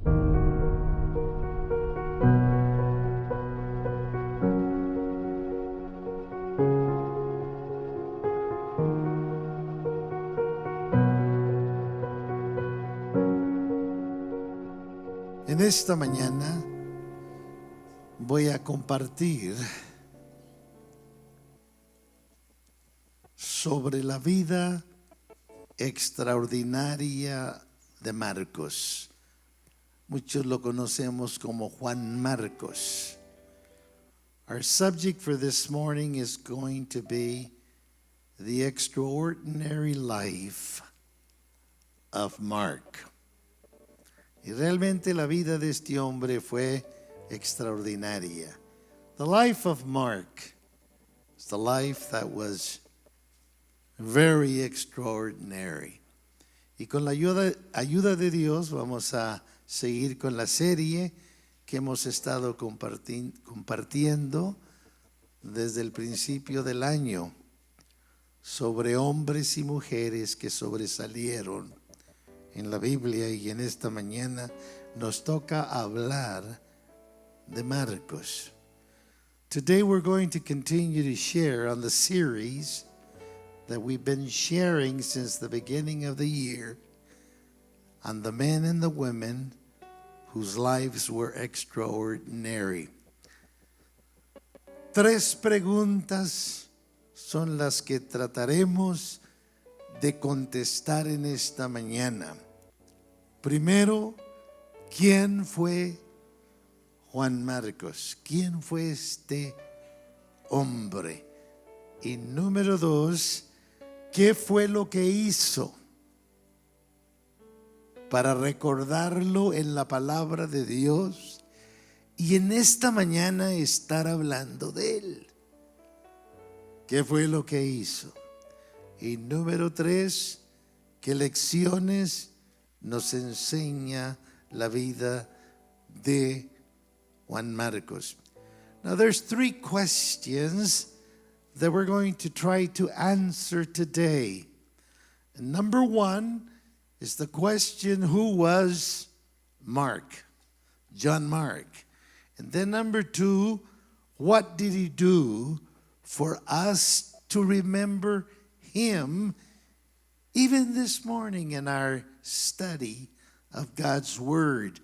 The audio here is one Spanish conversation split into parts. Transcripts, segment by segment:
En esta mañana voy a compartir sobre la vida extraordinaria de Marcos. Muchos lo conocemos como Juan Marcos. Our subject for this morning is going to be the extraordinary life of Mark. Y realmente la vida de este hombre fue extraordinaria. The life of Mark is the life that was very extraordinary. Y con la ayuda de Dios vamos a seguir con la serie que hemos estado compartiendo desde el principio del año sobre hombres y mujeres que sobresalieron en la Biblia, y en esta mañana nos toca hablar de Marcos. Today we're going to continue to share on the series that we've been sharing since the beginning of the year on the men and the women whose lives were extraordinary. 3 preguntas son las que trataremos de contestar en esta mañana. Primero, ¿quién fue Juan Marcos? ¿Quién fue este hombre? Y número 2, ¿qué fue lo que hizo para recordarlo en la palabra de Dios y en esta mañana estar hablando de él? ¿Qué fue lo que hizo? Y número 3, ¿qué lecciones nos enseña la vida de Juan Marcos? Now there's 3 questions that we're going to try to answer today. And number 1 is the question, who was Mark? John Mark. And then number 2, what did he do for us to remember him even this morning in our study of God's Word?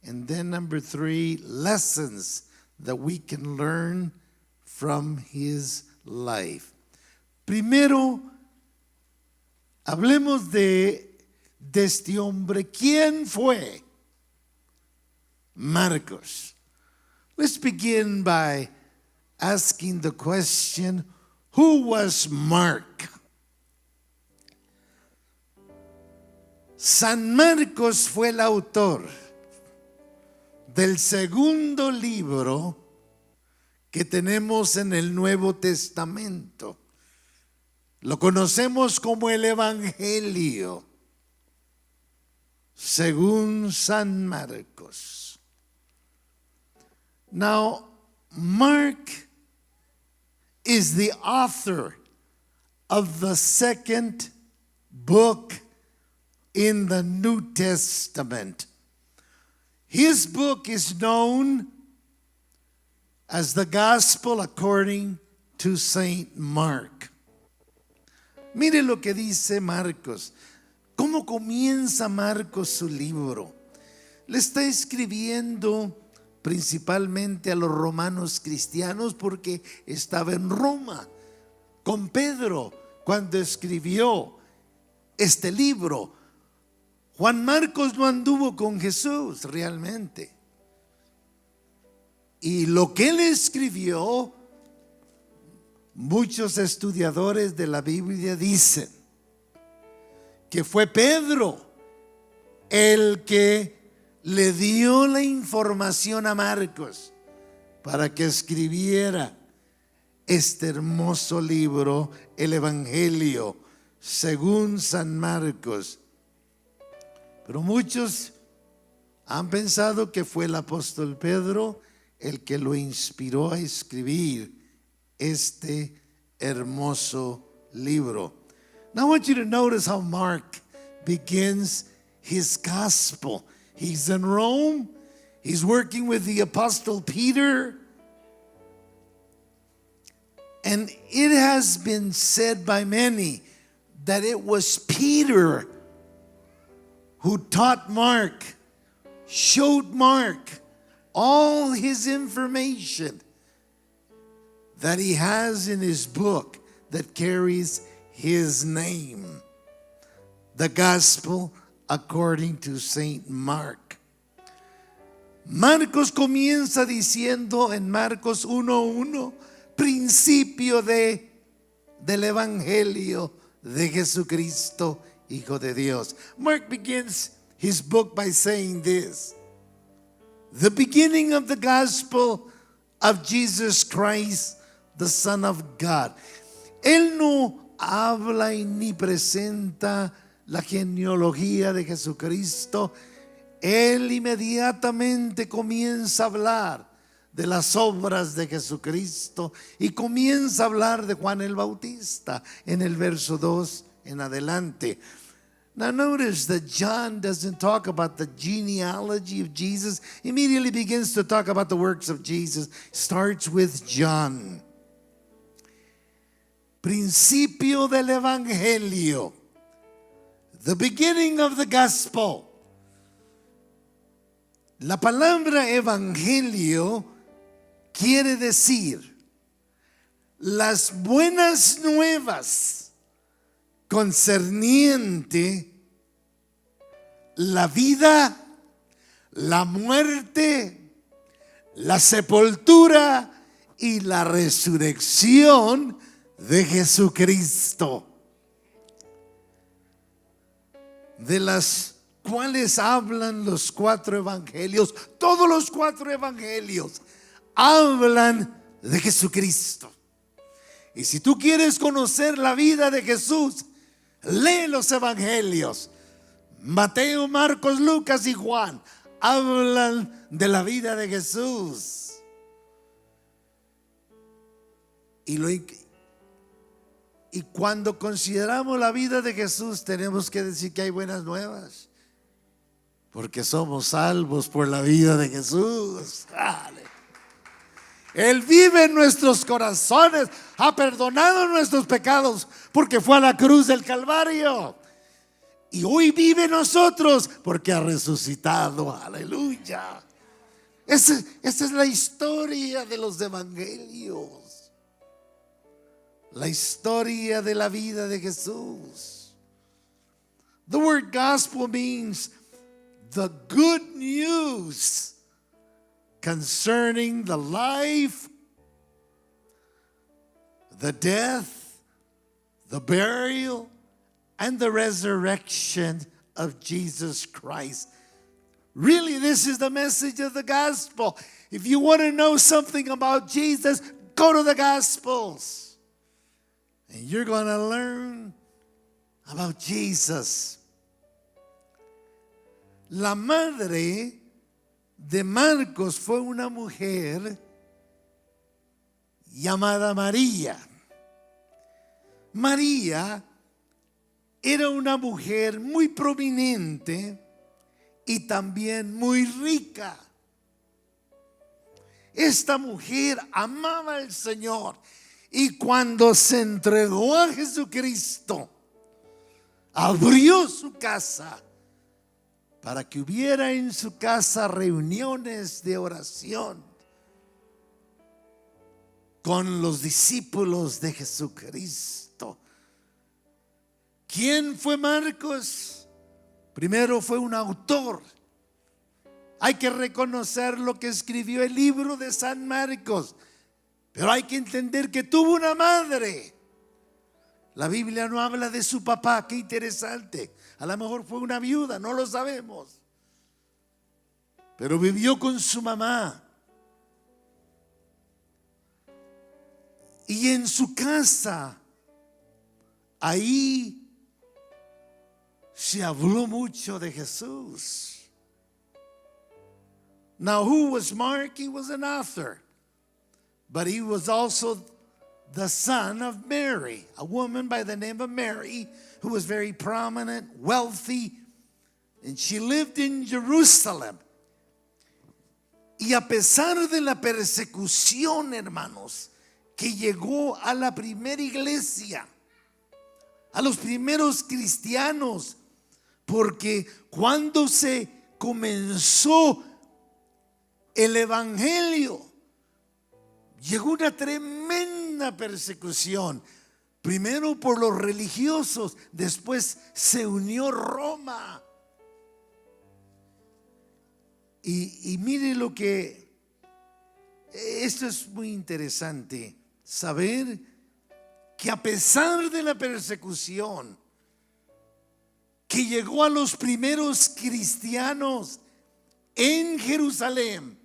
And then number 3, lessons that we can learn from his life. Primero, hablemos de este hombre. ¿Quién fue Marcos? Let's begin by asking the question, who was Mark? San Marcos fue el autor del segundo libro que tenemos en el Nuevo Testamento. Lo conocemos como el Evangelio según San Marcos. Now, Mark is the author of the second book in the New Testament. His book is known as the Gospel according to Saint Mark. Mire lo que dice Marcos. ¿Cómo comienza Marcos su libro? Le está escribiendo principalmente a los romanos cristianos porque estaba en Roma con Pedro cuando escribió este libro. Juan Marcos no anduvo con Jesús realmente. Y lo que él escribió, muchos estudiadores de la Biblia dicen que fue Pedro el que le dio la información a Marcos para que escribiera este hermoso libro, el Evangelio según San Marcos. Pero muchos han pensado que fue el apóstol Pedro el que lo inspiró a escribir este hermoso libro. Now I want you to notice how Mark begins his gospel. He's in Rome. He's working with the Apostle Peter. And it has been said by many that it was Peter who taught Mark, showed Mark all his information that he has in his book that carries his name, the Gospel according to Saint Mark. Marcos comienza diciendo en Marcos 1:1, principio del Evangelio de Jesucristo, Hijo de Dios. Mark begins his book by saying this: the beginning of the gospel of Jesus Christ, the Son of God. Él no habla y ni presenta la genealogía de Jesucristo. Él inmediatamente comienza a hablar de las obras de Jesucristo y comienza a hablar de Juan el Bautista en el verso 2 en adelante. Now notice that John doesn't talk about the genealogy of Jesus. Immediately begins to talk about the works of Jesus. Starts with John. Principio del Evangelio. The beginning of the gospel. La palabra evangelio quiere decir las buenas nuevas concerniente la vida, la muerte, la sepultura y la resurrección de Jesucristo, de las cuales hablan los 4 evangelios. Todos los 4 evangelios hablan de Jesucristo. Y si tú quieres conocer la vida de Jesús, lee los evangelios. Mateo, Marcos, Lucas y Juan hablan de la vida de Jesús. Y cuando consideramos la vida de Jesús, tenemos que decir que hay buenas nuevas, porque somos salvos por la vida de Jesús. Él vive en nuestros corazones, ha perdonado nuestros pecados porque fue a la cruz del Calvario. Y hoy vive en nosotros porque ha resucitado. Aleluya. Esa es la historia de los evangelios. La historia de la vida de Jesús. The word gospel means the good news concerning the life, the death, the burial, and the resurrection of Jesus Christ. Really, this is the message of the gospel. If you want to know something about Jesus, go to the Gospels. And you're going to learn about Jesus. La madre de Marcos fue una mujer llamada María. María era una mujer muy prominente y también muy rica. Esta mujer amaba al Señor y cuando se entregó a Jesucristo, abrió su casa para que hubiera en su casa reuniones de oración con los discípulos de Jesucristo. ¿Quién fue Marcos? Primero fue un autor. Hay que reconocer lo que escribió el libro de San Marcos, pero hay que entender que tuvo una madre. La Biblia no habla de su papá, qué interesante. A lo mejor fue una viuda, no lo sabemos. Pero vivió con su mamá. Y en su casa, ahí se habló mucho de Jesús. Now, who was Mark? He was an author. But he was also the son of Mary, a woman by the name of Mary, who was very prominent, wealthy, And she lived in Jerusalem. Y a pesar de la persecución, hermanos, que llegó a la primera iglesia, a los primeros cristianos, porque cuando se comenzó el evangelio, llegó una tremenda persecución. Primero por los religiosos, después se unió Roma. Y mire lo que, esto es muy interesante, saber que a pesar de la persecución que llegó a los primeros cristianos en Jerusalén,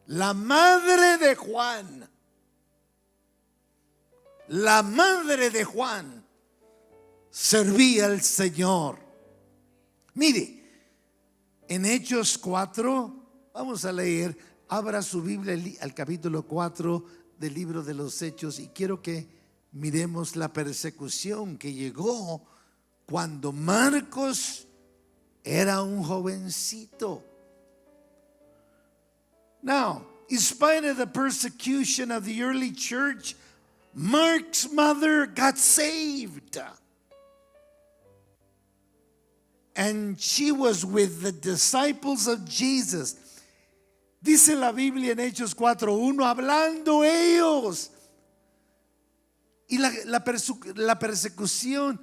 la madre de Juan, servía al Señor. Mire, en Hechos 4, vamos a leer, abra su Biblia al capítulo 4 del libro de los Hechos, y quiero que miremos la persecución que llegó cuando Marcos era un jovencito. Now, in spite of the persecution of the early church, Mark's mother got saved. And she was with the disciples of Jesus. Dice la Biblia en Hechos 4:1, hablando ellos. Y la persecución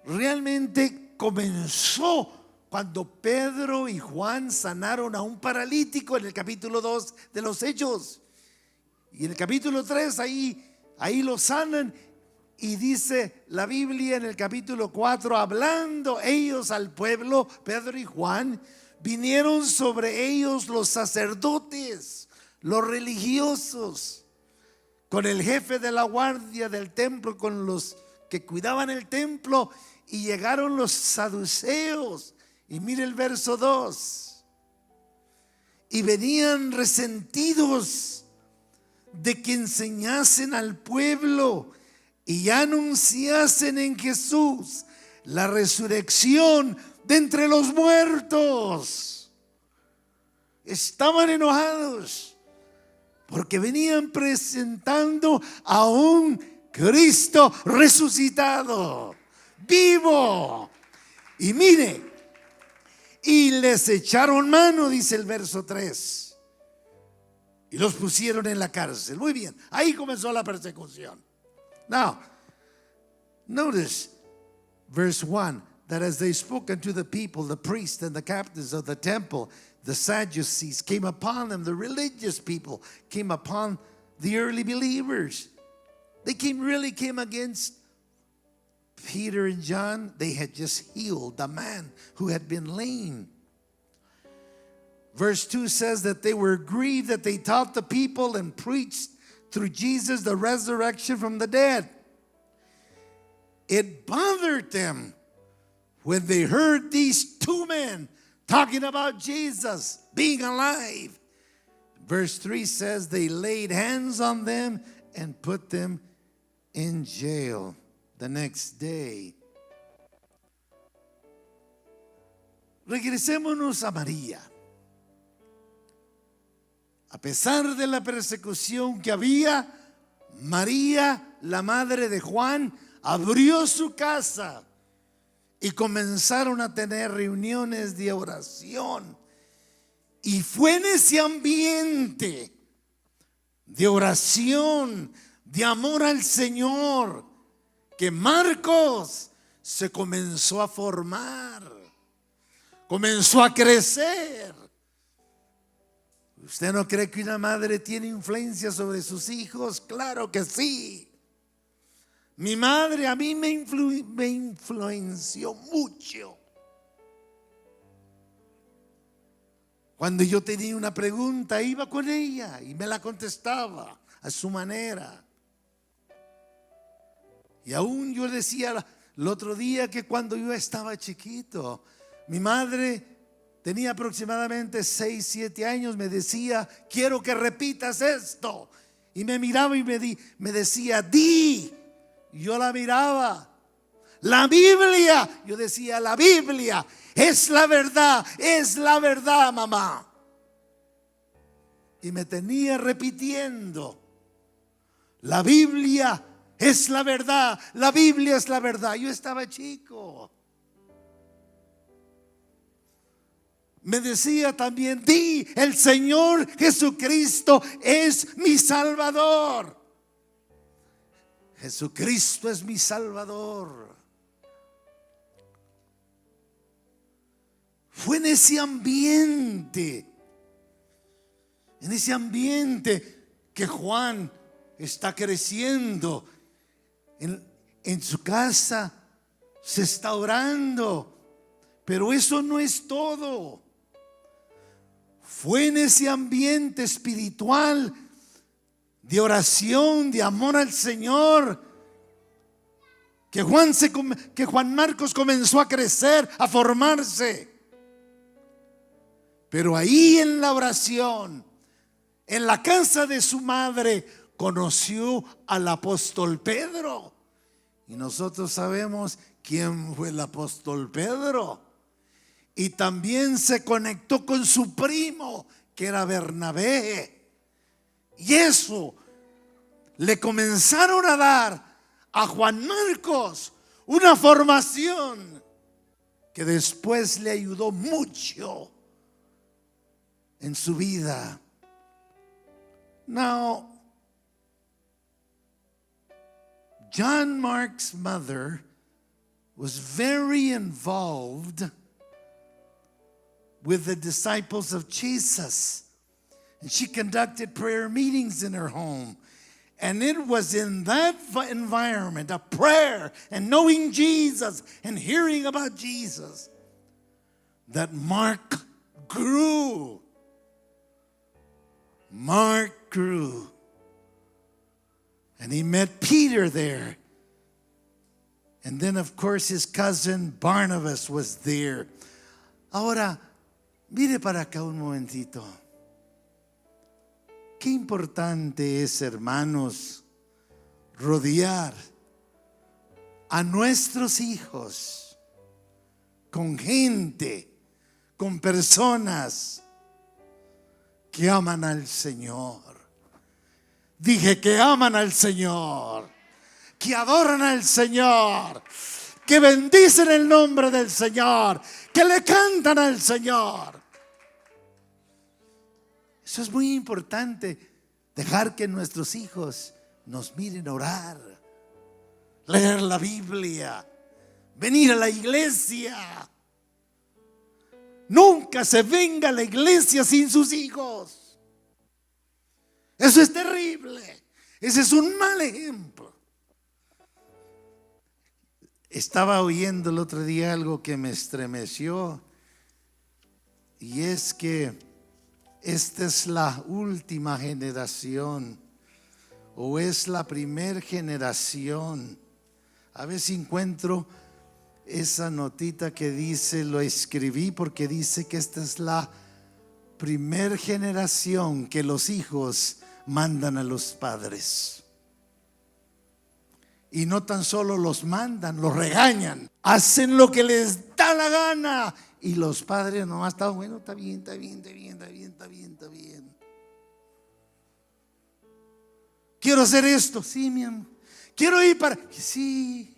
realmente comenzó cuando Pedro y Juan sanaron a un paralítico en el capítulo 2 de los Hechos. Y en el capítulo 3 ahí lo sanan. Y dice la Biblia en el capítulo 4, hablando ellos al pueblo, Pedro y Juan, vinieron sobre ellos los sacerdotes, los religiosos, con el jefe de la guardia del templo, con los que cuidaban el templo, y llegaron los saduceos. Y mire el verso 2. Y venían resentidos de que enseñasen al pueblo y anunciasen en Jesús la resurrección de entre los muertos. Estaban enojados porque venían presentando a un Cristo resucitado, vivo. Y mire, y les echaron mano, dice el verso 3, y los pusieron en la cárcel. Muy bien, ahí comenzó la persecución. Now, notice verse 1, that as they spoke unto the people, the priests and the captains of the temple, the Sadducees came upon them. The religious people came upon the early believers. They really came against Peter and John. They had just healed a man who had been lame. Verse 2 says that they were grieved that they taught the people and preached through Jesus the resurrection from the dead. It bothered them when they heard these two men talking about Jesus being alive. Verse 3 says they laid hands on them and put them in jail the next day. Regresémonos a María. A pesar de la persecución que había, María, la madre de Juan, abrió su casa y comenzaron a tener reuniones de oración. Y fue en ese ambiente de oración, de amor al Señor, que Marcos se comenzó a formar, comenzó a crecer. ¿Usted no cree que una madre tiene influencia sobre sus hijos? Claro que sí. Mi madre a mí me influenció mucho. Cuando yo tenía una pregunta, iba con ella y me la contestaba a su manera. Y aún yo decía el otro día que cuando yo estaba chiquito, mi madre tenía aproximadamente 6, 7 años, me decía, quiero que repitas esto. Y me miraba y me decía, di. Yo la miraba, La Biblia, yo decía, la Biblia es la verdad, mamá. Y me tenía repitiendo, la Biblia es la verdad, la Biblia es la verdad. Yo estaba chico. Me decía también, di, el Señor Jesucristo es mi Salvador. Jesucristo es mi Salvador. Fue en ese ambiente que Juan está creciendo. En su casa se está orando, pero eso no es todo. Fue en ese ambiente espiritual de oración, de amor al Señor, que Juan Marcos comenzó a crecer, a formarse. Pero ahí en la oración, en la casa de su madre, conoció al apóstol Pedro. Y nosotros sabemos quién fue el apóstol Pedro. Y también se conectó con su primo, que era Bernabé. Y eso le comenzaron a dar a Juan Marcos una formación que después le ayudó mucho en su vida. Now, John Mark's mother was very involved with the disciples of Jesus. And she conducted prayer meetings in her home. And it was in that environment of prayer and knowing Jesus and hearing about Jesus that Mark grew. Mark grew. And he met Peter there. And then, of course, his cousin Barnabas was there. Ahora, mire para acá un momentito. Qué importante es, hermanos, rodear a nuestros hijos con gente, con personas que aman al Señor. Dije que aman al Señor, que adoran al Señor, que bendicen el nombre del Señor, que le cantan al Señor. Eso es muy importante, dejar que nuestros hijos nos miren orar, leer la Biblia, venir a la iglesia. Nunca se venga a la iglesia sin sus hijos. Eso es terrible. Ese es un mal ejemplo. Estaba oyendo el otro día algo que me estremeció, y es que esta es la última generación, o es la primer generación. A ver si encuentro esa notita que dice, lo escribí porque dice que esta es la primer generación que los hijos mandan a los padres. Y no tan solo los mandan, los regañan, hacen lo que les da la gana. Y los padres nomás están, bueno, está bien, está bien, está bien, está bien, está bien, está bien. Quiero hacer esto, sí, mi amor. Quiero ir para, sí.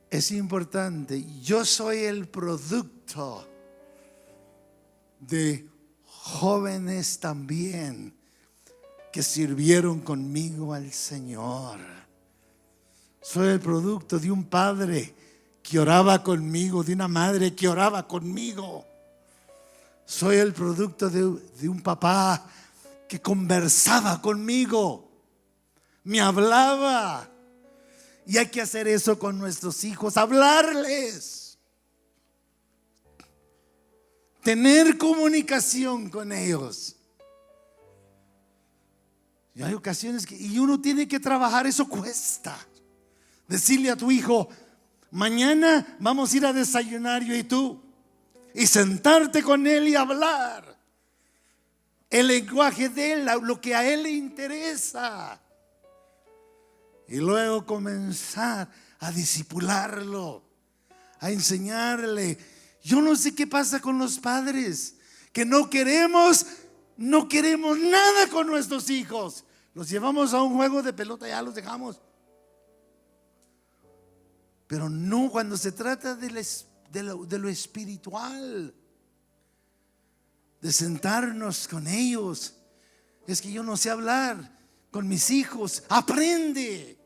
Es importante. Yo soy el producto de jóvenes también que sirvieron conmigo al Señor. Soy el producto de un padre que oraba conmigo, de una madre que oraba conmigo. Soy el producto de un papá que conversaba conmigo, me hablaba. Y hay que hacer eso con nuestros hijos, hablarles, tener comunicación con ellos. Y hay ocasiones y uno tiene que trabajar, eso cuesta. Decirle a tu hijo, mañana vamos a ir a desayunar yo y tú, y sentarte con él y hablar. el lenguaje de él, lo que a él le interesa. Y luego comenzar a discipularlo, a enseñarle. Yo no sé qué pasa con los padres, que no queremos nada con nuestros hijos. Los llevamos a un juego de pelota, ya los dejamos. Pero no cuando se trata de lo espiritual, de sentarnos con ellos. Es que yo no sé hablar con mis hijos. Aprende,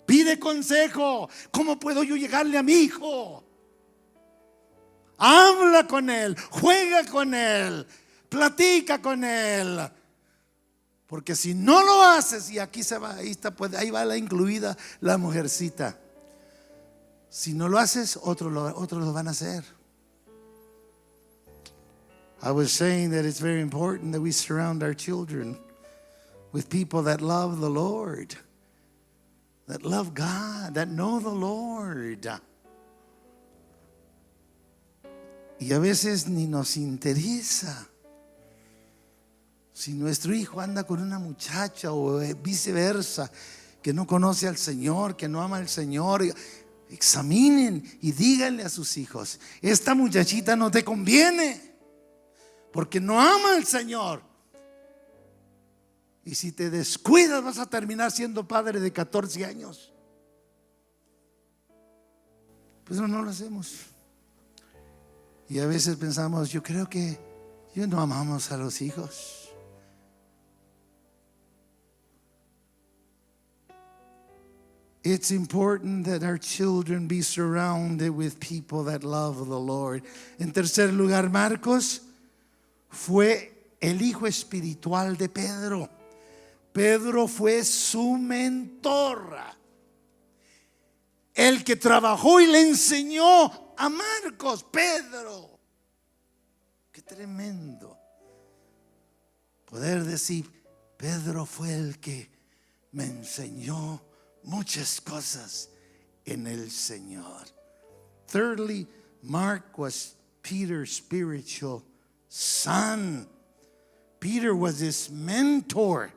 pide consejo. ¿Cómo puedo yo llegarle a mi hijo? Habla con él, juega con él, platica con él. Porque si no lo haces, y aquí se va, ahí va la incluida la mujercita. Si no lo haces, otros lo van a hacer. I was saying that it's very important that we surround our children with people that love the Lord, that love God, that know the Lord. Y a veces ni nos interesa si nuestro hijo anda con una muchacha o viceversa, que no conoce al Señor, que no ama al Señor. Examinen y díganle a sus hijos: esta muchachita no te conviene porque no ama al Señor. Y si te descuidas, vas a terminar siendo padre de 14 años. Pues no lo hacemos. Y a veces pensamos: yo creo que yo no amamos a los hijos. It's important that our children be surrounded with people that love the Lord. En tercer lugar, Marcos fue el hijo espiritual de Pedro. Pedro fue su mentor, el que trabajó y le enseñó a Marcos. Pedro, qué tremendo poder decir: Pedro fue el que me enseñó muchas cosas en el Señor. Thirdly, Mark was Peter's spiritual son. Peter was his mentor.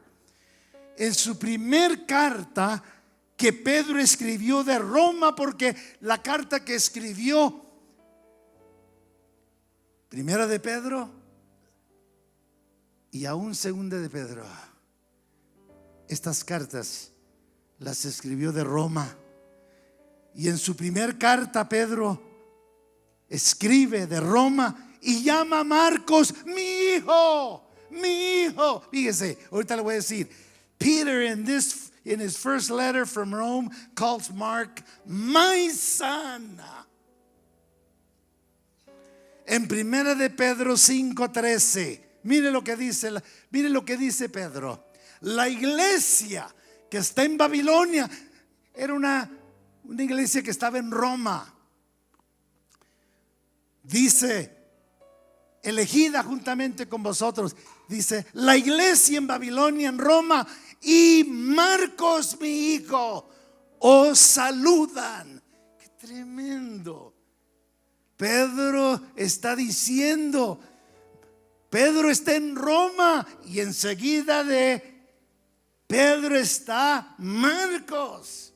En su primer carta que Pedro escribió de Roma, porque la carta que escribió, primera de Pedro y aún segunda de Pedro, estas cartas las escribió de Roma. Y en su primer carta Pedro escribe de Roma y llama a Marcos mi hijo, mi hijo. Fíjese, ahorita le voy a decir. Peter in his first letter from Rome calls Mark my son. En primera de Pedro 5:13, mire lo que dice Pedro. La iglesia que está en Babilonia era una iglesia que estaba en Roma. Dice: elegida juntamente con vosotros. Dice: la iglesia en Babilonia, en Roma, y Marcos mi hijo os saludan. Qué tremendo. Pedro está diciendo: Pedro está en Roma, y enseguida de Pedro está Marcos.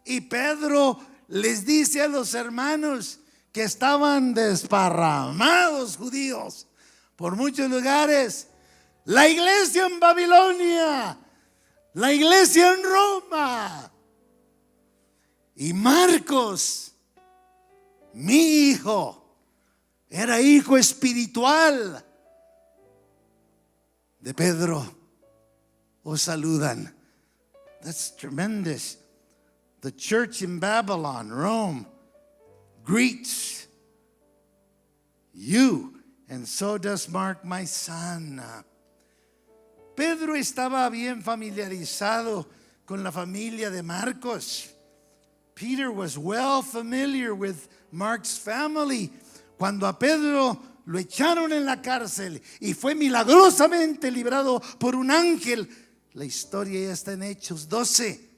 Y Pedro les dice a los hermanos que estaban desparramados judíos por muchos lugares: la iglesia en Babilonia, la iglesia en Roma, y Marcos, mi hijo, era hijo espiritual de Pedro, os saludan. That's tremendous. The church in Babylon, Rome, greets you, and so does Mark, my son. Pedro estaba bien familiarizado con la familia de Marcos. Peter was well familiar with Mark's family. Cuando a Pedro lo echaron en la cárcel y fue milagrosamente librado por un ángel, la historia ya está en Hechos 12.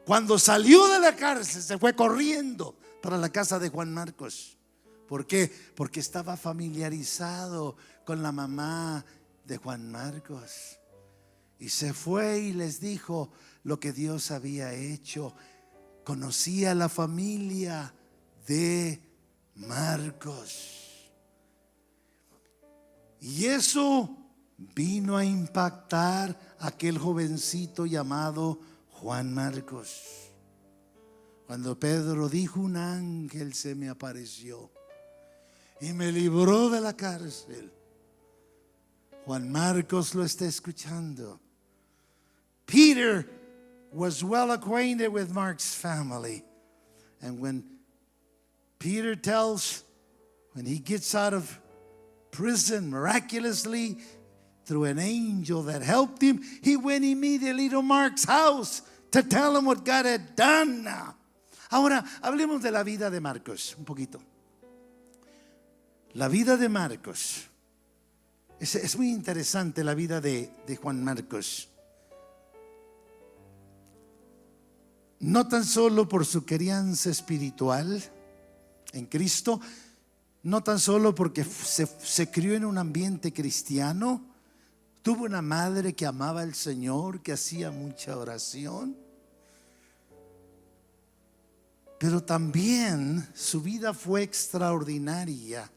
Cuando salió de la cárcel, se fue corriendo para la casa de Juan Marcos, ¿Por qué? Porque estaba familiarizado con la mamá de Juan Marcos. Y se fue y les dijo lo que Dios había hecho. Conocía la familia de Marcos. Y eso vino a impactar a aquel jovencito llamado Juan Marcos. Cuando Pedro dijo: un ángel se me apareció y me libró de la cárcel. Juan Marcos lo está escuchando. Peter was well acquainted with Mark's family. And when Peter tells, when he gets out of prison miraculously through an angel that helped him, he went immediately to Mark's house to tell him what God had done now. Ahora, hablemos de la vida de Marcos un poquito. La vida de Marcos. Es muy interesante la vida de Juan Marcos. No tan solo por su crianza espiritual en Cristo, no tan solo porque se crió en un ambiente cristiano, tuvo una madre que amaba al Señor, que hacía mucha oración, pero también su vida fue extraordinaria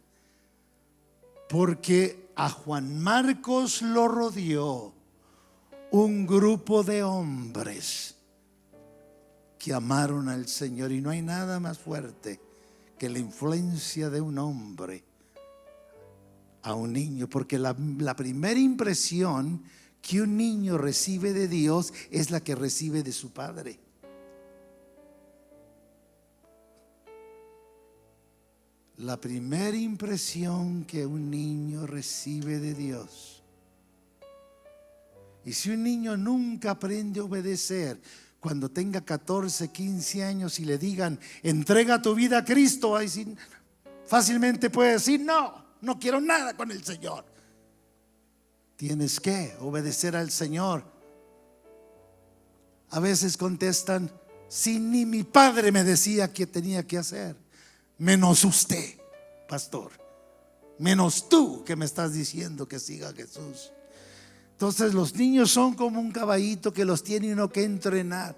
porque a Juan Marcos lo rodeó un grupo de hombres que amaron al Señor. Y no hay nada más fuerte que la influencia de un hombre a un niño, porque la primera impresión que un niño recibe de Dios es la que recibe de su padre. La primera impresión que un niño recibe de Dios. Y si un niño nunca aprende a obedecer, cuando tenga 14, 15 años y le digan: entrega tu vida a Cristo, ahí sí, fácilmente puede decir: no quiero nada con el Señor. Tienes que obedecer al Señor. A veces contestan: si ni mi padre me decía que tenía que hacer. Menos usted, pastor. Menos tú que me estás diciendo que siga a Jesús. Entonces los niños son como un caballito que los tiene uno que entrenar.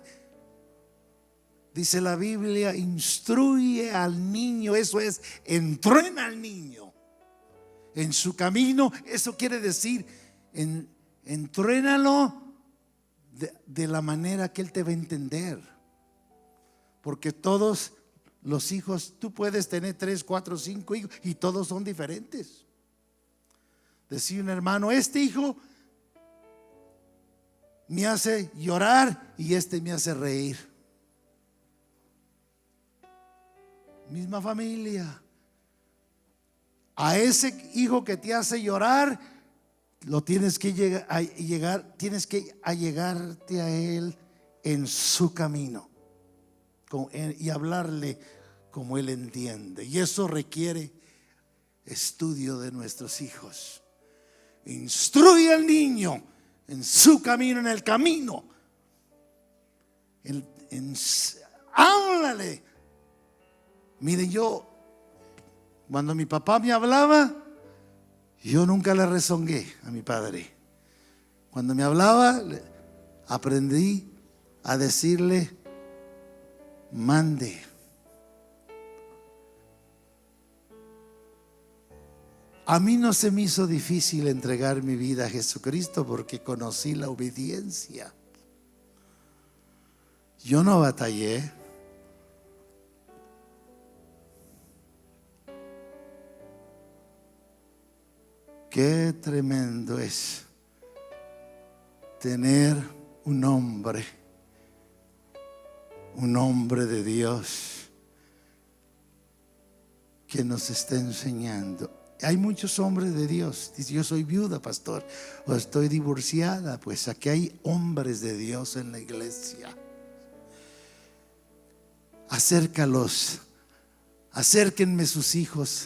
Dice la Biblia: instruye al niño, eso es, entrena al niño en su camino. Eso quiere decir, entrénalo de la manera que él te va a entender. Porque todos los hijos, tú puedes tener 3, 4, 5 hijos y todos son diferentes. Decía un hermano: este hijo me hace llorar y este me hace reír. Misma familia. A ese hijo que te hace llorar, lo tienes que tienes que allegarte a él en su camino y hablarle como él entiende. Y eso requiere estudio de nuestros hijos. Instruye al niño en su camino, en el camino. Háblale. Miren, cuando mi papá me hablaba, yo nunca le rezongué a mi padre. Cuando me hablaba, aprendí a decirle: mande. A mí no se me hizo difícil entregar mi vida a Jesucristo porque conocí la obediencia. Yo no batallé. Qué tremendo es tener un hombre de Dios que nos está enseñando. Hay muchos hombres de Dios. Dice: yo soy viuda, pastor, o estoy divorciada. Pues aquí hay hombres de Dios en la iglesia. Acércalos. Acérquenme sus hijos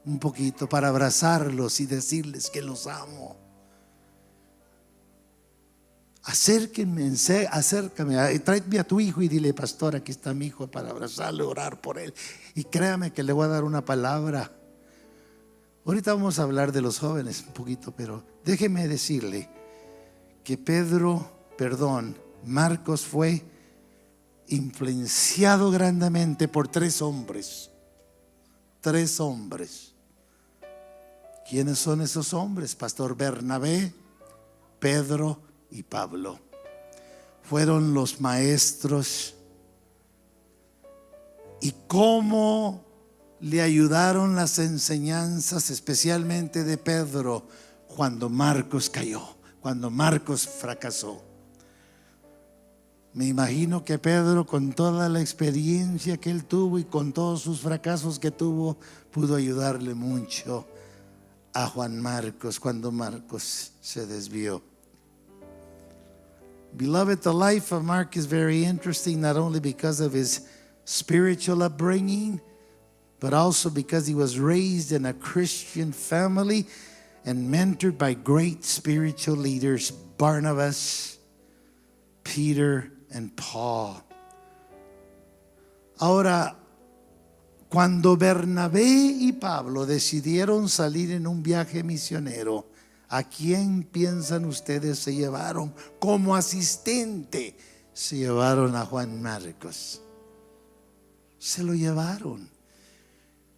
un poquito para abrazarlos y decirles que los amo. acércame, tráeme a tu hijo y dile, pastor, aquí está mi hijo para abrazarlo, orar por él. Y créame que le voy a dar una palabra. Ahorita vamos a hablar de los jóvenes un poquito, pero déjeme decirle que Marcos fue influenciado grandemente por tres hombres. ¿Quiénes son esos hombres? Pastor Bernabé, Pedro y Pablo. Fueron los maestros. Y cómo le ayudaron las enseñanzas, especialmente de Pedro, cuando Marcos cayó, cuando Marcos fracasó. Me imagino que Pedro, con toda la experiencia que él tuvo y con todos sus fracasos que tuvo, pudo ayudarle mucho a Juan Marcos cuando Marcos se desvió. Beloved, the life of Mark is very interesting, not only because of his spiritual upbringing, but also because he was raised in a Christian family and mentored by great spiritual leaders, Barnabas, Peter, and Paul. Ahora, cuando Bernabé y Pablo decidieron salir en un viaje misionero, ¿a quién piensan ustedes se llevaron? Como asistente se llevaron a Juan Marcos. Se lo llevaron.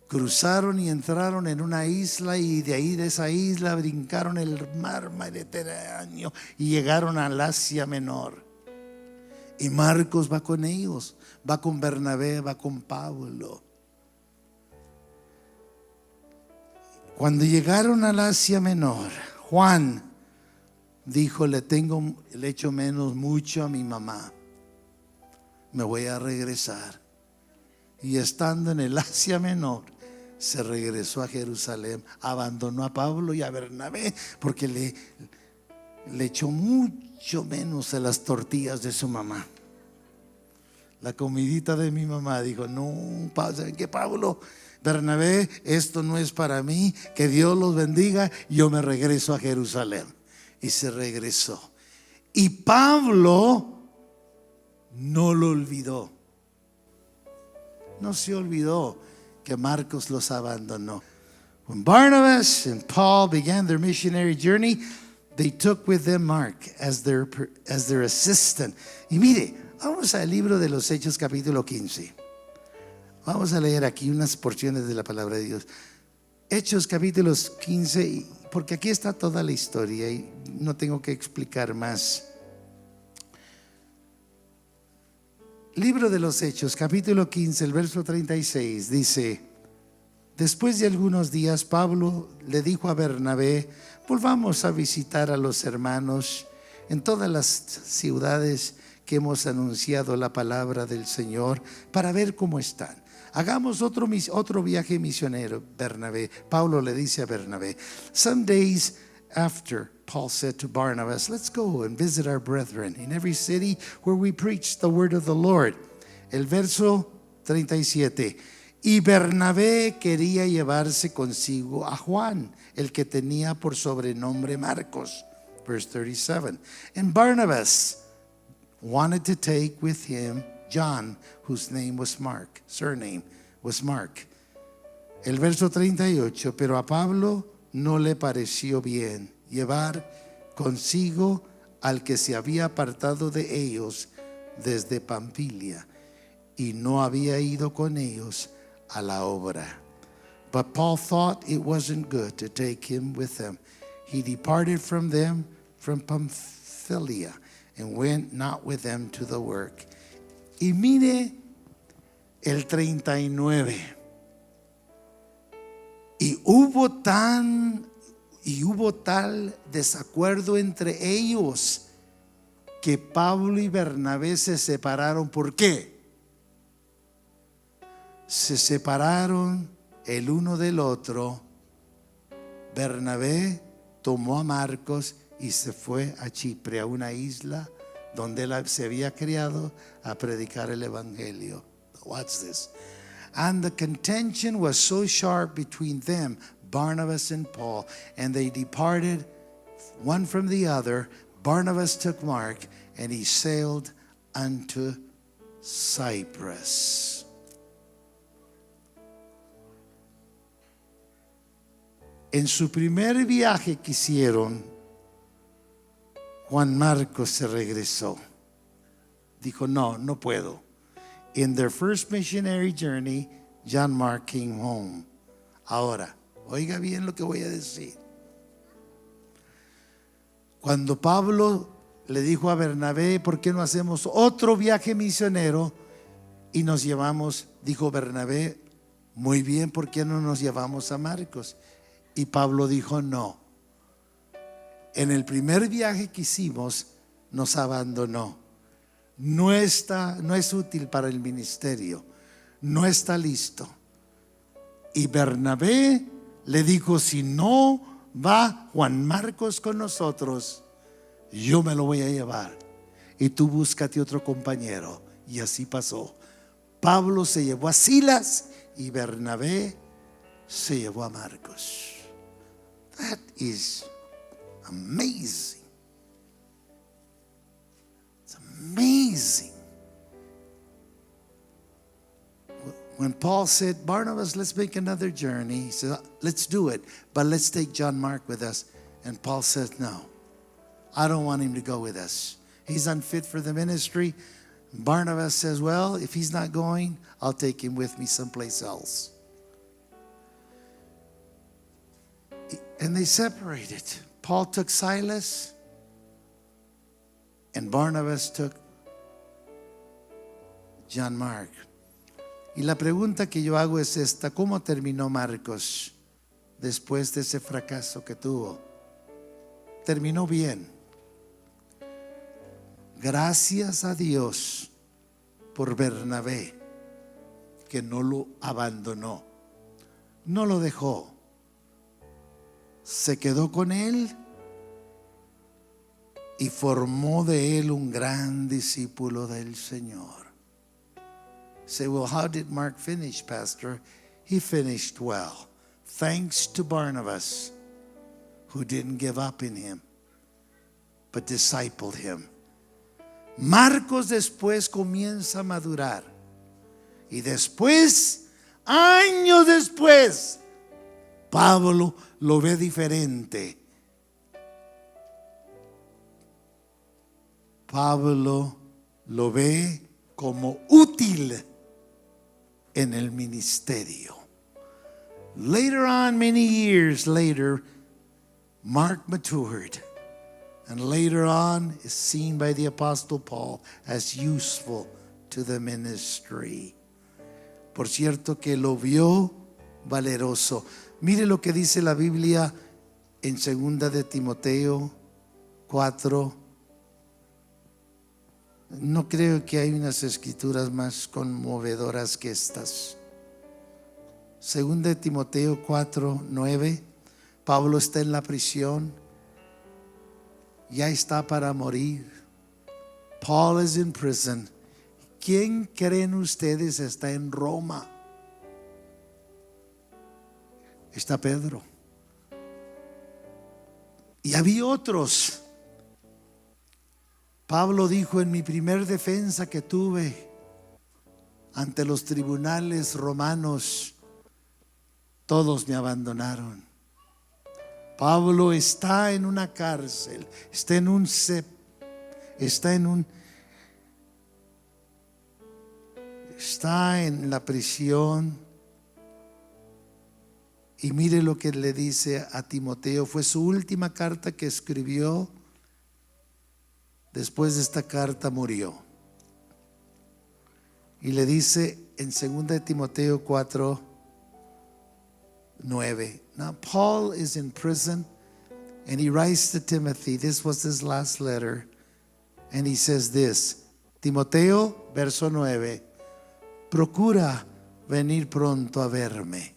Cruzaron y entraron en una isla, y de ahí, de esa isla, brincaron el mar Mediterráneo y llegaron al Asia Menor. Y Marcos va con ellos, va con Bernabé, va con Pablo. Cuando llegaron al Asia Menor, Juan dijo, le echo menos mucho a mi mamá, me voy a regresar. Y estando en el Asia Menor, se regresó a Jerusalén, abandonó a Pablo y a Bernabé, porque le echó mucho menos a las tortillas de su mamá. La comidita de mi mamá, dijo, no, ¿saben qué, Pablo? Bernabé, esto no es para mí, que Dios los bendiga, yo me regreso a Jerusalén. Y se regresó. Y Pablo no lo olvidó. No se olvidó que Marcos los abandonó. When Barnabas and Paul began their missionary journey, they took with them Mark as their assistant. Y mire, vamos al libro de los Hechos, capítulo 15. Vamos a leer aquí unas porciones de la palabra de Dios. Hechos capítulos 15, porque aquí está toda la historia y no tengo que explicar más. Libro de los Hechos, capítulo 15, el verso 36, dice: después de algunos días, Pablo le dijo a Bernabé, volvamos a visitar a los hermanos en todas las ciudades que hemos anunciado la palabra del Señor, para ver cómo están. Hagamos otro viaje misionero, Bernabé. Pablo le dice a Bernabé. Some days after, Paul said to Barnabas, let's go and visit our brethren in every city where we preach the word of the Lord. El verso 37. Y Bernabé quería llevarse consigo a Juan, el que tenía por sobrenombre Marcos. Verse 37. And Barnabas wanted to take with him John, whose name was Mark, surname was Mark. El verso 38, pero a Pablo no le pareció bien llevar consigo al que se había apartado de ellos desde Pamfilia y no había ido con ellos a la obra. But Paul thought it wasn't good to take him with them. He departed from them from Pamphylia and went not with them to the work. Y mire el 39. Y hubo tal desacuerdo entre ellos que Pablo y Bernabé se separaron. ¿Por qué? Se separaron el uno del otro. Bernabé tomó a Marcos y se fue a Chipre, a una isla donde él se había criado, a predicar el evangelio. Watch this. And the contention was so sharp between them, Barnabas and Paul, and they departed one from the other, Barnabas took Mark, and he sailed unto Cyprus. En su primer viaje que hicieron, Juan Marcos se regresó. Dijo, no puedo. In their first missionary journey, John Mark came home. Ahora, oiga bien lo que voy a decir. Cuando Pablo le dijo a Bernabé, ¿por qué no hacemos otro viaje misionero? Y nos llevamos, dijo Bernabé, muy bien, ¿por qué no nos llevamos a Marcos? Y Pablo dijo, no. En el primer viaje que hicimos, nos abandonó. No es útil para el ministerio, no está listo. Y Bernabé le dijo, si no va Juan Marcos con nosotros, yo me lo voy a llevar, y tú búscate otro compañero. Y así pasó. Pablo se llevó a Silas y Bernabé se llevó a Marcos. That is amazing. It's amazing. When Paul said, Barnabas, let's make another journey, he said, let's do it, but let's take John Mark with us. And Paul said, no, I don't want him to go with us. He's unfit for the ministry. Barnabas says, well, if he's not going, I'll take him with me someplace else. And they separated. Paul took Silas, and Barnabas took John Mark. Y la pregunta que yo hago es esta: ¿cómo terminó Marcos después de ese fracaso que tuvo? Terminó bien. Gracias a Dios por Bernabé, que no lo abandonó, no lo dejó, se quedó con él y formó de él un gran discípulo del Señor. Say, well, how did Mark finish, Pastor? He finished well, thanks to Barnabas, who didn't give up in him, but discipled him. Marcos después comienza a madurar, y después, años después, Pablo lo ve diferente. Pablo lo ve como útil en el ministerio. Later on, many years later, Mark matured, and later on is seen by the Apostle Paul as useful to the ministry. Por cierto que lo vio valeroso. Mire lo que dice la Biblia en 2 de Timoteo 4. No creo que hay unas escrituras más conmovedoras que estas. 2 de Timoteo 4:9. Pablo está en la prisión, ya está para morir. Paul is in prison. ¿Quién creen ustedes está en Roma? Está Pedro. Y había otros. Pablo dijo: en mi primer defensa que tuve ante los tribunales romanos, todos me abandonaron. Pablo está en una cárcel, está en la prisión. Y mire lo que le dice a Timoteo. Fue su última carta que escribió. Después de esta carta murió. Y le dice en 2 de Timoteo 4:9. Now Paul is in prison, and he writes to Timothy. This was his last letter. And he says this: Timoteo, verso 9, procura venir pronto a verme.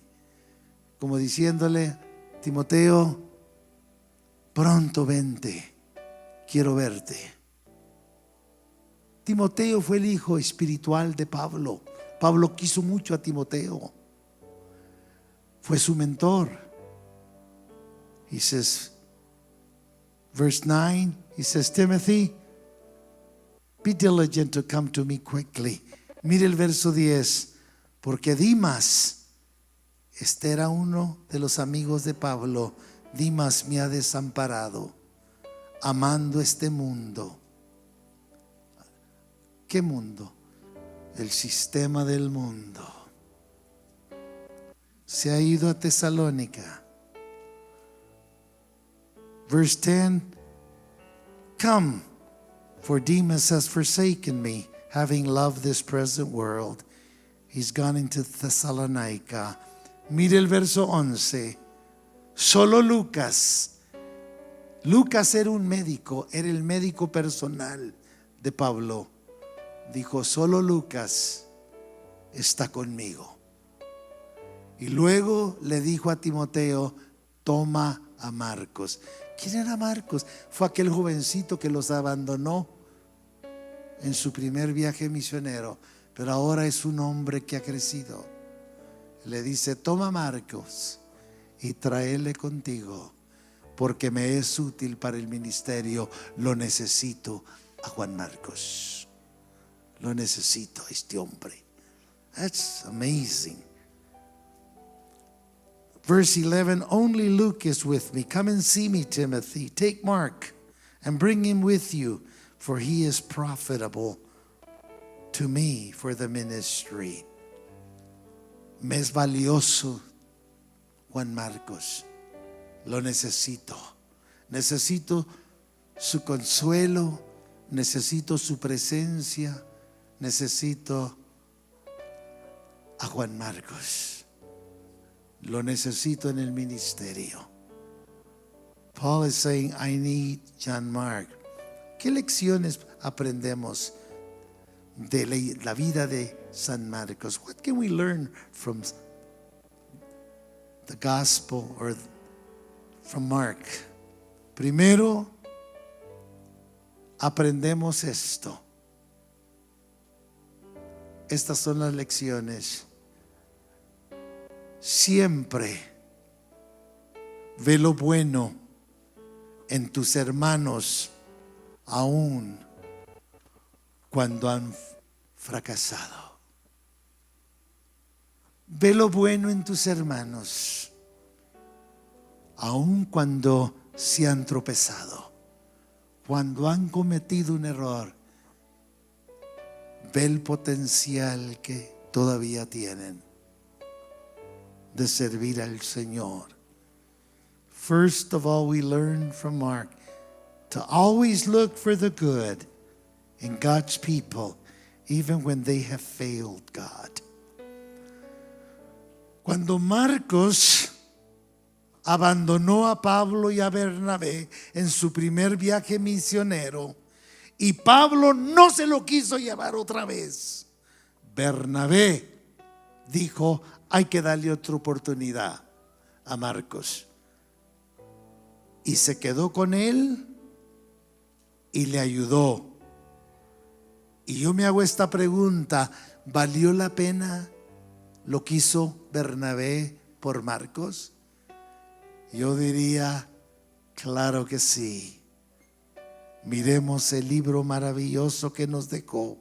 Como diciéndole: Timoteo, pronto vente, quiero verte. Timoteo fue el hijo espiritual de Pablo. Pablo quiso mucho a Timoteo. Fue su mentor. He says, verse 9, He says, Timothy, be diligent to come to me quickly. Mire el verso 10. Porque Dimas, este era uno de los amigos de Pablo, Dimas me ha desamparado, amando este mundo. ¿Qué mundo? El sistema del mundo. Se ha ido a Tesalónica. Verse 10, come, for Demas has forsaken me, having loved this present world. He's gone into Thessalonica. Mire el verso 11. Solo Lucas. Lucas era un médico, era el médico personal de Pablo. Dijo, solo Lucas está conmigo. Y luego le dijo a Timoteo, toma a Marcos. ¿Quién era Marcos? Fue aquel jovencito que los abandonó en su primer viaje misionero, pero ahora es un hombre que ha crecido. Le dice, toma a Marcos y tráele contigo, porque me es útil para el ministerio. Lo necesito a Juan Marcos. Lo necesito a este hombre. That's amazing. Verse 11, only Luke is with me. Come and see me, Timothy. Take Mark and bring him with you, for he is profitable to me for the ministry. Me es valioso Juan Marcos. Lo necesito. Necesito su consuelo. Necesito su presencia. Necesito a Juan Marcos. Lo necesito en el ministerio. Paul is saying, I need John Mark. ¿Qué lecciones aprendemos de la vida de San Marcos? What can we learn from the gospel or from Mark? Primero, aprendemos esto. Estas son las lecciones. Siempre ve lo bueno en tus hermanos, aun cuando han fracasado. Ve lo bueno en tus hermanos, aun cuando se han tropezado, cuando han cometido un error. Ve el potencial que todavía tienen de servir al Señor. First of all, we learn from Mark to always look for the good in God's people, even when they have failed God. Cuando Marcos abandonó a Pablo y a Bernabé en su primer viaje misionero, y Pablo no se lo quiso llevar otra vez, Bernabé dijo, hay que darle otra oportunidad a Marcos. Y se quedó con él y le ayudó. Y yo me hago esta pregunta, ¿valió la pena lo que hizo Bernabé por Marcos? Yo diría, claro que sí. Miremos el libro maravilloso que nos dejó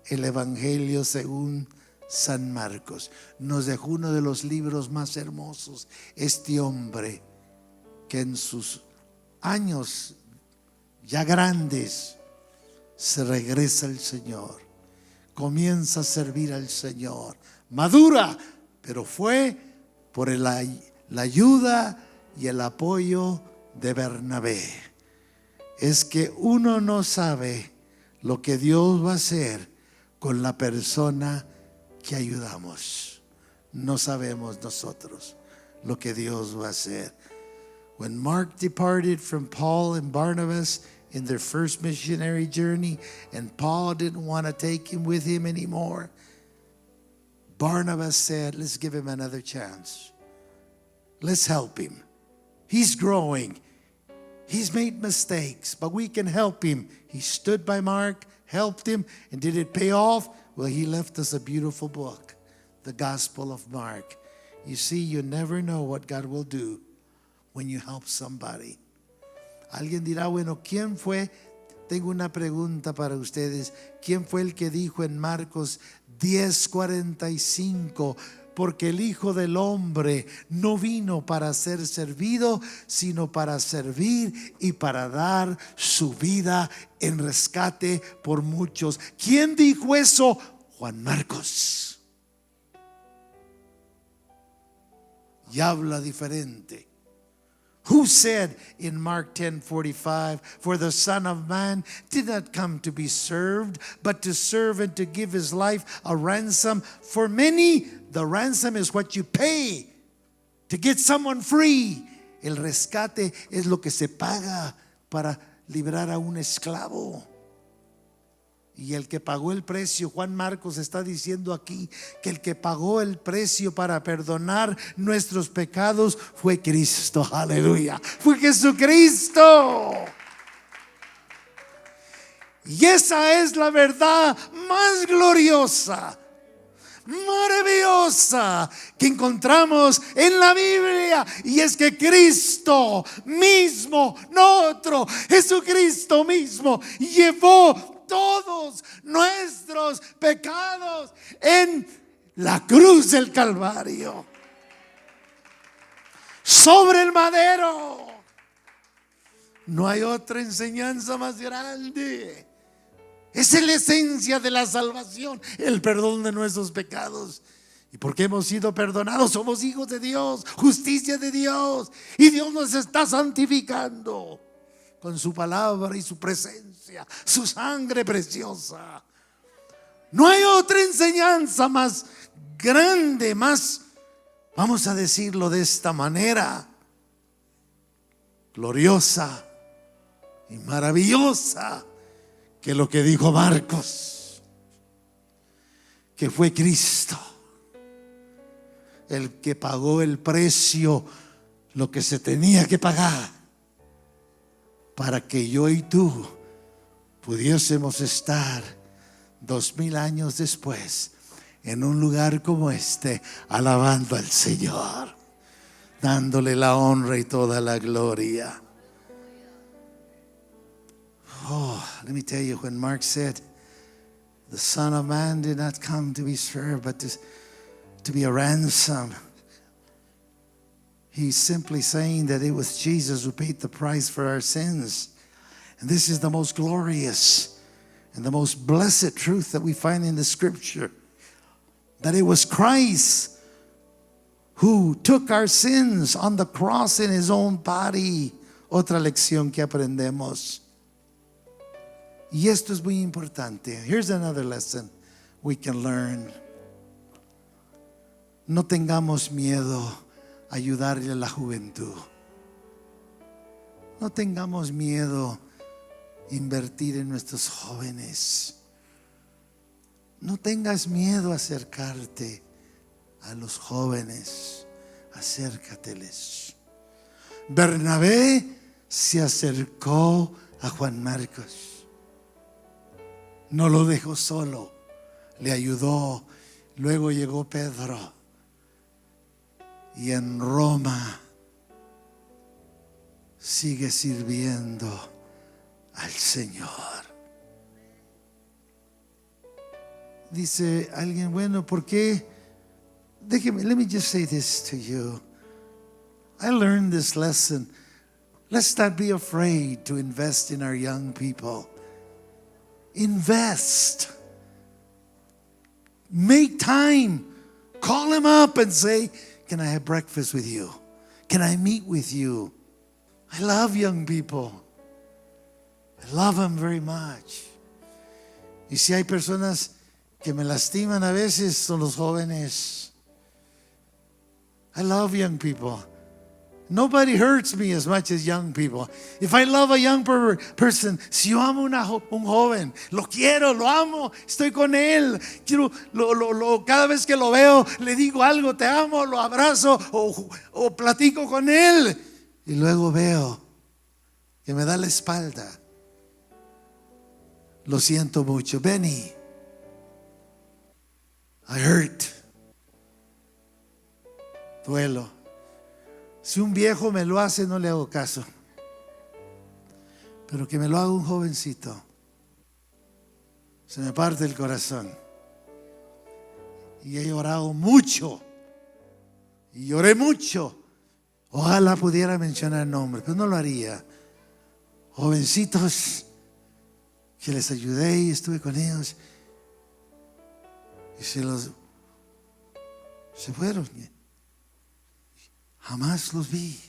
el Evangelio según San Marcos. Nos dejó uno de los libros más hermosos. Este hombre que en sus años ya grandes se regresa al Señor, comienza a servir al Señor, madura, pero fue por la ayuda y el apoyo de Bernabé. Es que uno no sabe lo que Dios va a hacer con la persona que ayudamos. No sabemos nosotros lo que Dios va a hacer. When Mark departed from Paul and Barnabas in their first missionary journey, and Paul didn't want to take him with him anymore, Barnabas said, let's give him another chance. Let's help him. He's growing. He's made mistakes, but we can help him. He stood by Mark, helped him, and did it pay off? Well, he left us a beautiful book, the Gospel of Mark. You see, you never know what God will do when you help somebody. Alguien dirá, bueno, ¿quién fue? Tengo una pregunta para ustedes. ¿Quién fue el que dijo en Marcos 10:45? Porque el Hijo del Hombre no vino para ser servido, sino para servir y para dar su vida en rescate por muchos. ¿Quién dijo eso? Juan Marcos. Y habla diferente. Who said in Mark 10:45, for the Son of Man did not come to be served, but to serve and to give his life a ransom for many? The ransom is what you pay to get someone free. El rescate es lo que se paga para librar a un esclavo. Y el que pagó el precio, Juan Marcos está diciendo aquí que el que pagó el precio para perdonar nuestros pecados fue Cristo. Aleluya, fue Jesucristo. Y esa es la verdad más gloriosa, maravillosa que encontramos en la Biblia, y es que Cristo mismo, no otro, Jesucristo mismo llevó todos nuestros pecados en la cruz del Calvario, sobre el madero. No hay otra enseñanza más grande. Esa es la esencia de la salvación, el perdón de nuestros pecados. Y porque hemos sido perdonados, somos hijos de Dios, justicia de Dios. Y Dios nos está santificando con su palabra y su presencia, su sangre preciosa. No hay otra enseñanza más grande, más, vamos a decirlo de esta manera, gloriosa y maravillosa, que lo que dijo Marcos, que fue Cristo el que pagó el precio, lo que se tenía que pagar, para que yo y tú pudiésemos estar 2000 años después en un lugar como este, alabando al Señor, dándole la honra y toda la gloria. Oh, let me tell you, when Mark said, the Son of Man did not come to be served, but to be a ransom, he's simply saying that it was Jesus who paid the price for our sins. And this is the most glorious and the most blessed truth that we find in the scripture, that it was Christ who took our sins on the cross in his own body. Otra lección que aprendemos. Y esto es muy importante. Here's another lesson we can learn. No tengamos miedo a ayudarle a la juventud. No tengamos miedo a invertir en nuestros jóvenes. No tengas miedo a acercarte a los jóvenes. Acércateles. Bernabé se acercó a Juan Marcos. No lo dejó solo, le ayudó. Luego llegó Pedro. Y en Roma sigue sirviendo al Señor. Dice alguien, bueno, ¿por qué? Déjeme, let me just say this to you. I learned this lesson. Let's not be afraid to invest in our young people. Invest. Make time. Call them up and say, can I have breakfast with you? Can I meet with you? I love young people. I love them very much. Y si hay personas que me lastiman a veces, son los jóvenes. I love young people. Nobody hurts me as much as young people. If I love a young person, si yo amo un joven, lo quiero, lo amo, estoy con él, quiero, cada vez que lo veo, le digo algo, te amo, lo abrazo o platico con él. Y luego veo que me da la espalda. Lo siento mucho, Benny. I hurt. Duelo. Si un viejo me lo hace, no le hago caso. pero que me lo haga un jovencito. Se me parte el corazón. Y he llorado mucho. Y lloré mucho. Ojalá pudiera mencionar nombres, pero no lo haría. Jovencitos que les ayudé y estuve con ellos. Y se fueron. Jamás los vi.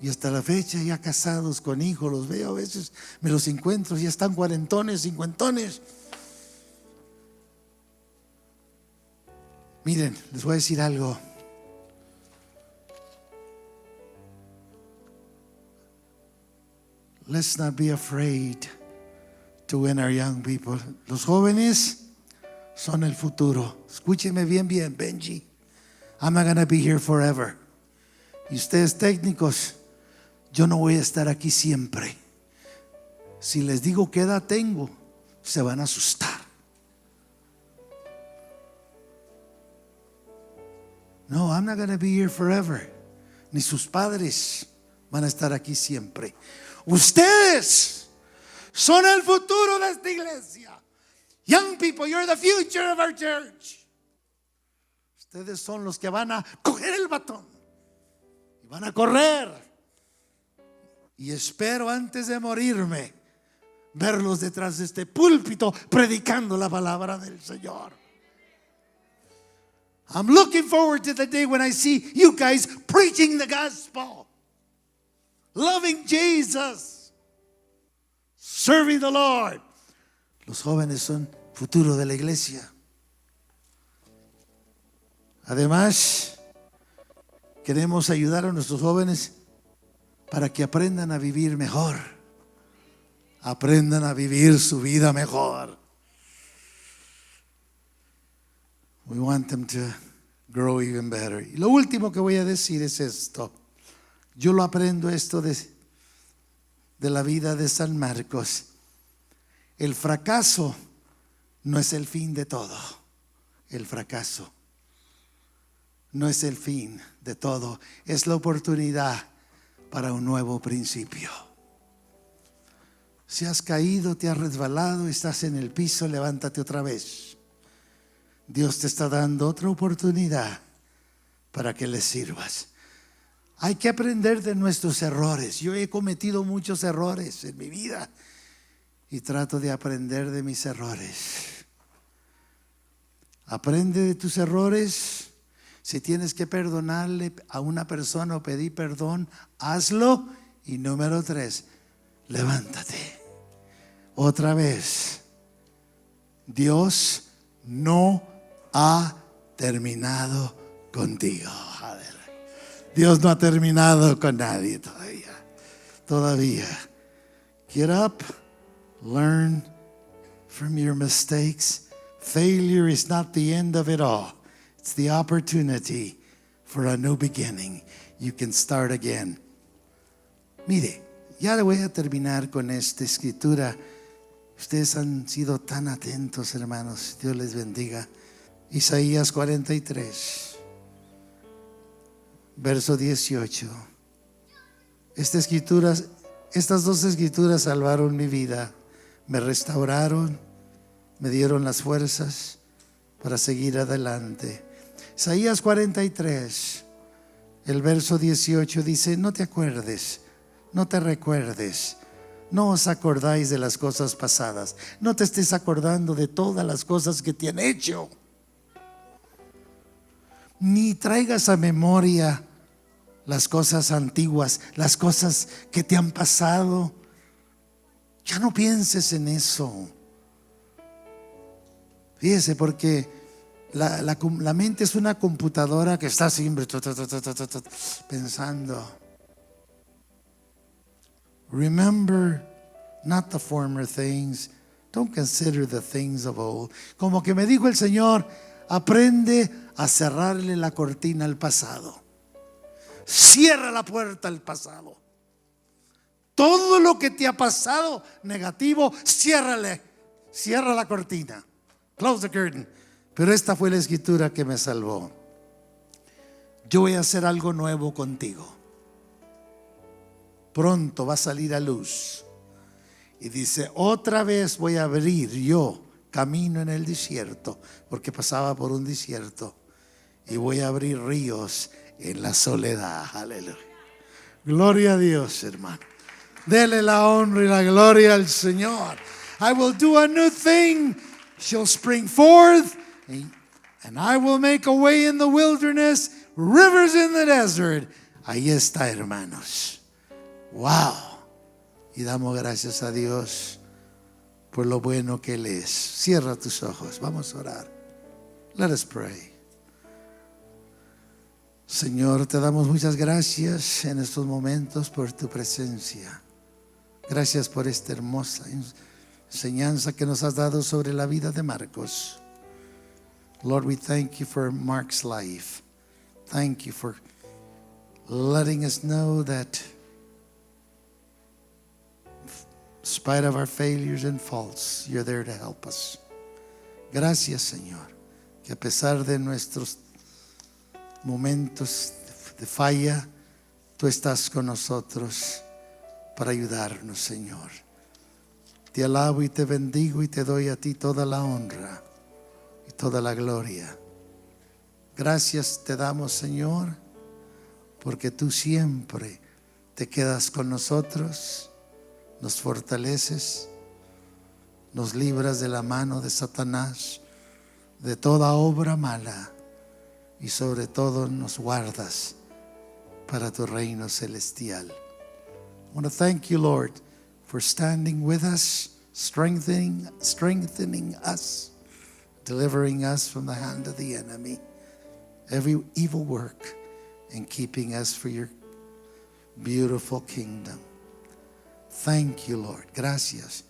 Y hasta la fecha, ya casados con hijos, los veo a veces, me los encuentro, ya están cuarentones, cincuentones. Miren, les voy a decir algo. Let's not be afraid to win our young people. Los jóvenes son el futuro. Escúcheme bien, Benji. I'm not gonna be here forever. Y ustedes técnicos, yo no voy a estar aquí siempre. Si les digo qué edad tengo, se van a asustar. No, I'm not going to be here forever. Ni sus padres van a estar aquí siempre. Ustedes son el futuro de esta iglesia. Young people, you're the future of our church. Ustedes son los que van a coger el batón y van a correr. Y espero antes de morirme verlos detrás de este púlpito predicando la palabra del Señor. I'm looking forward to the day when I see you guys preaching the gospel, loving Jesus, serving the Lord. Los jóvenes son futuro de la iglesia. Además, queremos ayudar a nuestros jóvenes para que aprendan a vivir mejor, aprendan a vivir su vida mejor. We want them to grow even better. Y lo último que voy a decir es esto. Yo lo aprendo esto de la vida de San Marcos. El fracaso no es el fin de todo. El fracaso no es el fin de todo. Es la oportunidad para un nuevo principio. Si has caído, te has resbalado, estás en el piso, levántate otra vez. Dios te está dando otra oportunidad para que le sirvas. Hay que aprender de nuestros errores. Yo he cometido muchos errores en mi vida y trato de aprender de mis errores. Aprende de tus errores. Si tienes que perdonarle a una persona o pedir perdón, hazlo. Y número 3, levántate. Otra vez. Dios no ha terminado contigo. Dios no ha terminado con nadie todavía. Get up, learn from your mistakes. Failure is not the end of it all. It's the opportunity for a new beginning. You can start again. Mire, ya le voy a terminar con esta escritura. Ustedes han sido tan atentos, hermanos. Dios les bendiga. Isaías 43, verso 18. Estas dos escrituras salvaron mi vida, me restauraron, me dieron las fuerzas para seguir adelante. Isaías 43, el verso 18 dice: no te acuerdes, no te recuerdes. No os acordáis de las cosas pasadas. No te estés acordando de todas las cosas que te han hecho. Ni traigas a memoria las cosas antiguas, las cosas que te han pasado. Ya no pienses en eso. Fíjese, porque la mente es una computadora que está siempre pensando. Remember not the former things. Don't consider the things of old. Como que me dijo el Señor, aprende a cerrarle la cortina al pasado. Cierra la puerta al pasado. Todo lo que te ha pasado negativo, ciérrale. Cierra la cortina. Close the curtain. Pero esta fue la escritura que me salvó. Yo voy a hacer algo nuevo contigo. pronto va a salir a luz. Y dice, otra vez voy a abrir yo camino en el desierto, porque pasaba por un desierto, y voy a abrir ríos en la soledad. Aleluya. Gloria a Dios, hermano. Dele la honra y la gloria al Señor. I will do a new thing. She'll spring forth, and I will make a way in the wilderness, rivers in the desert. Ahí está, hermanos. Wow. Y damos gracias a Dios por lo bueno que Él es. Cierra tus ojos. Vamos a orar. Let us pray. Señor, te damos muchas gracias en estos momentos por tu presencia. Gracias por esta hermosa enseñanza que nos has dado sobre la vida de Marcos. Lord, we thank you for Mark's life. Thank you for letting us know that in spite of our failures and faults, you're there to help us. Gracias, Señor, que a pesar de nuestros momentos de falla, tú estás con nosotros para ayudarnos, Señor. Te alabo y te bendigo y te doy a ti toda la honra y toda la gloria. Gracias te damos, Señor, porque tú siempre te quedas con nosotros, nos fortaleces, nos libras de la mano de Satanás, de toda obra mala, y sobre todo nos guardas para tu reino celestial. I want to thank you, Lord, for standing with us, strengthening us, delivering us from the hand of the enemy, every evil work, and keeping us for your beautiful kingdom. Thank you, Lord. Gracias.